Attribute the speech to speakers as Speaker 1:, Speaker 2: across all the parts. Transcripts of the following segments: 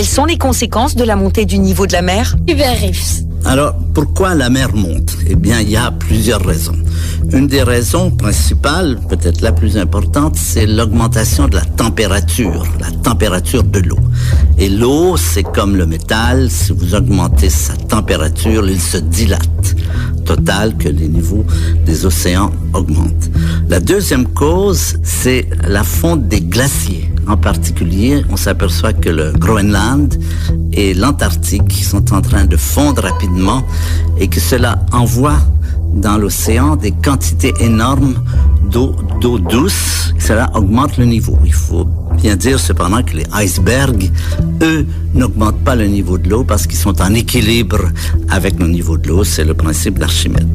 Speaker 1: Quelles sont les conséquences de la montée du niveau de la mer?
Speaker 2: Hubert Reeves.
Speaker 3: Alors, pourquoi la mer monte? Eh bien, il y a plusieurs raisons. Une des raisons principales, peut-être la plus importante, c'est l'augmentation de la température de l'eau. Et l'eau, c'est comme le métal, si vous augmentez sa température, il se dilate. Total que les niveaux des océans augmentent. La deuxième cause, c'est la fonte des glaciers. En particulier, on s'aperçoit que le Groenland et l'Antarctique sont en train de fondre rapidement et que cela envoie dans l'océan des quantités énormes d'eau douce. Cela augmente le niveau. Il faut bien dire cependant que les icebergs, eux, n'augmentent pas le niveau de l'eau parce qu'ils sont en équilibre avec le niveau de l'eau. C'est le principe d'Archimède.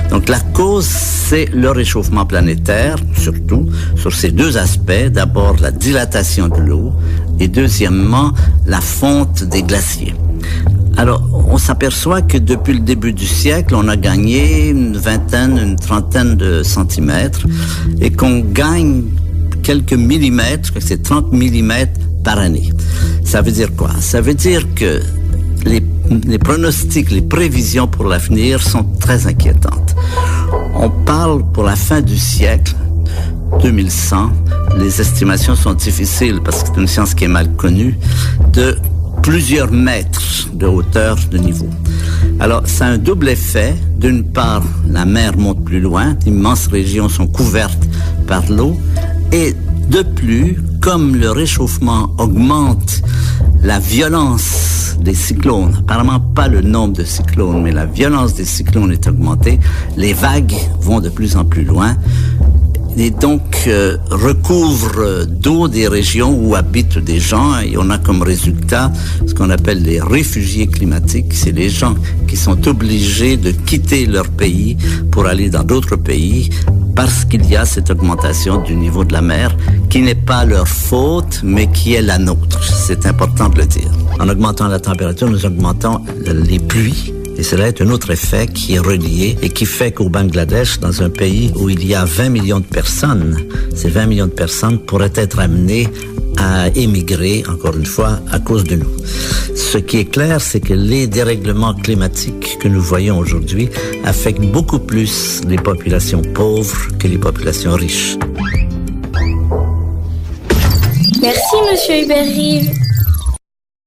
Speaker 3: Donc la cause, c'est le réchauffement planétaire, surtout sur ces deux aspects. D'abord, la dilatation de l'eau et deuxièmement, la fonte des glaciers. Alors, on s'aperçoit que depuis le début du siècle, on a gagné une trentaine de centimètres et qu'on gagne quelques millimètres, c'est 30 millimètres par année. Ça veut dire quoi? Ça veut dire que les pronostics, les prévisions pour l'avenir sont très inquiétantes. On parle pour la fin du siècle, 2100, les estimations sont difficiles parce que c'est une science qui est mal connue, de plusieurs mètres de hauteur de niveau. Alors, ça a un double effet. D'une part, la mer monte plus loin, d'immenses régions sont couvertes par l'eau, et de plus, comme le réchauffement augmente la violence des cyclones, apparemment pas le nombre de cyclones, mais la violence des cyclones est augmentée, les vagues vont de plus en plus loin, et donc recouvre d'eau des régions où habitent des gens, et on a comme résultat ce qu'on appelle les réfugiés climatiques. C'est les gens qui sont obligés de quitter leur pays pour aller dans d'autres pays parce qu'il y a cette augmentation du niveau de la mer qui n'est pas leur faute mais qui est la nôtre. C'est important de le dire. En augmentant la température, nous augmentons les pluies. Et cela est un autre effet qui est relié et qui fait qu'au Bangladesh, dans un pays où il y a 20 millions de personnes, ces 20 millions de personnes pourraient être amenées à émigrer, encore une fois, à cause de nous. Ce qui est clair, c'est que les dérèglements climatiques que nous voyons aujourd'hui affectent beaucoup plus les populations pauvres que les populations riches.
Speaker 2: Merci, Monsieur Hubert Reeves.